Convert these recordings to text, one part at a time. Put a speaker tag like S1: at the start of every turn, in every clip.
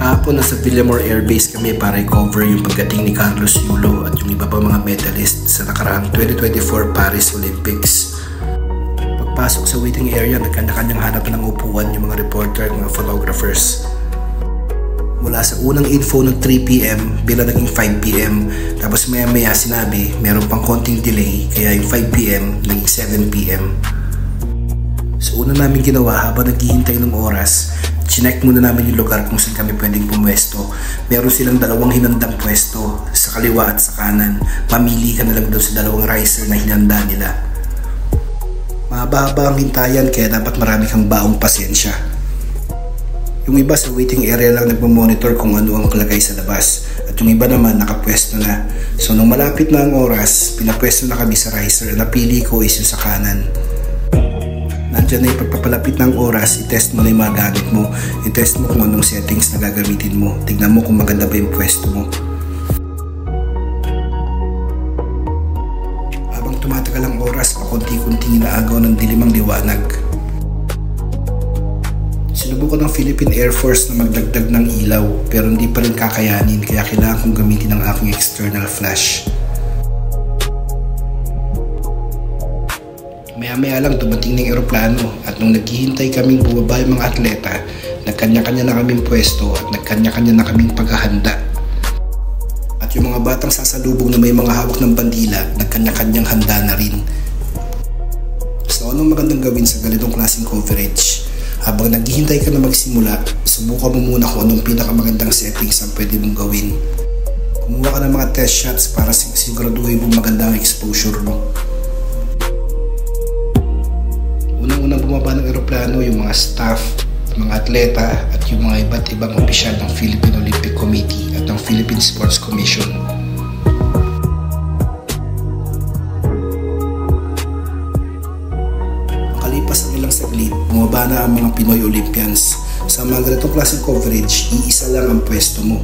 S1: Kahapon nasa Villamor Air Base kami para i-cover yung pagdating ni Carlos Yulo at yung iba pa mga medalist sa nakaraang 2024 Paris Olympics. Pagpasok sa waiting area, nagkanya-kanyang hanap ng upuan yung mga reporter at mga photographers. Mula sa unang info ng 3 PM, bila naging 5 PM, tapos maya-maya sinabi meron pang konting delay kaya yung 5 PM naging 7 PM. So una namin ginawa habang naghihintay ng oras, chinek muna namin yung lugar kung saan kami pwedeng pumwesto. Meron silang dalawang hinandang pwesto, sa kaliwa at sa kanan. Mamili ka na lang daw sa dalawang riser na hinanda nila. Mahaba-haba ang hintayan kaya dapat marami kang baong pasensya. Yung iba sa waiting area lang nagmamonitor kung ano ang kalagay sa labas. At yung iba naman nakapwesto na. So nung malapit na ang oras, pinapwesto na kami sa riser. Napili ko is yung sa kanan. Nandiyan na yung pagpapalapit ng oras, i-test mo na yung mga gamit mo. I-test mo kung anong settings na gagamitin mo. Tignan mo kung maganda ba yung pwesto mo. Habang tumatagal ang oras, pakunti-kunting inaagaw ng dilim ang liwanag. Sinubukan ng Philippine Air Force na magdagdag ng ilaw pero hindi pa rin kakayanin kaya kailangan kong gamitin ang aking external flash. Maya-maya lang dumating ng eroplano at nung naghihintay kaming bumaba yung mga atleta, nagkanya-kanya na kaming pwesto at nagkanya-kanya na kaming paghahanda. At yung mga batang sasalubong na may mga hawak ng bandila, nagkanya-kanyang handa na rin. So anong magandang gawin sa ganitong klaseng coverage? Habang naghihintay ka na magsimula, subukan mo muna kung anong pinakamagandang settings ang pwede mong gawin. Kumuha ka ng mga test shots para siguraduhin mo maganda ang exposure mo. Unang-unang bumaba ng eroplano yung mga staff, mga atleta at yung mga iba't ibang opisyal ng Philippine Olympic Committee at ng Philippine Sports Commission. Makalipas ang ilang saglit, bumaba na ang mga Pinoy Olympians. Sa mga ganitong klaseng coverage, iisa lang ang pwesto mo.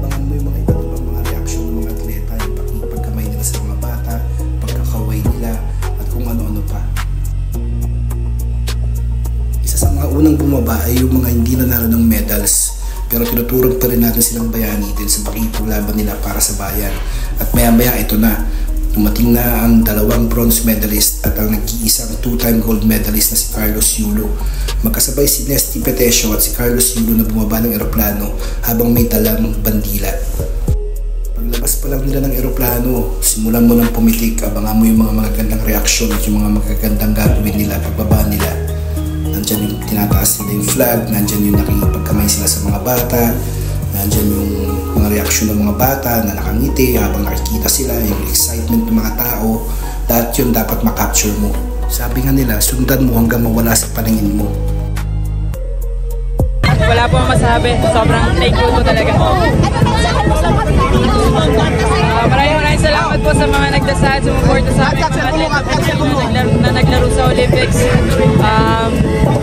S1: Abangan mo yung mga iba't ibang mga reaksyon ng mga atleta, yung pagkamay nila sa mga bata, pagkakaway nila at kung ano-ano pa. Isa sa mga unang bumaba ay yung mga hindi nanalo ng medals pero tinuturog pa rin natin silang bayani din sa pakikipaglaban nila para sa bayan. At maya-maya ito na, dumating na ang dalawang bronze medalist at ang nag-iisang 2-time gold medalist na si Carlos Yulo. Magkasabay si Nesty Petesio at si Carlos Yulo na bumaba ng eroplano habang may dalang bandila. Paglabas pa lang nila ng eroplano, simulan mo ng pumitik, abangan mo yung mga magagandang reaksyon at yung mga magagandang gagawin nila pagbaba nila. Nandyan yung tinataas nila yung flag, nandyan yung nakikipagkamay sila sa mga bata, nandyan yung mga reaksyon ng mga bata na nakangiti habang nakikita sila, yung excitement ng mga tao. Lahat yun dapat makapture mo. Sabi nga nila, sundan mo hanggang mawala sa paningin mo.
S2: Wala po masabi, sobrang thankful po talaga. Maraming salamat po sa mga nagdasal, sumuporta sa amin, mga atleta na naglaro sa Olympics.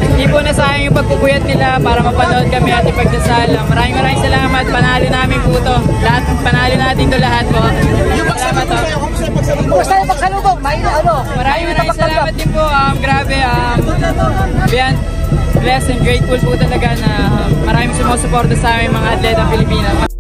S2: Hindi po nasayang yung pagpupuyat nila para mapanood kami at ipagdasal. Maraming salamat, panalo namin po ito. Panalo natin ito lahat po. Salamat po. Maraming salamat din po. Grabe, beyond blessed and grateful po talaga na maraming sumusuporta sa aming mga atleta Pilipino.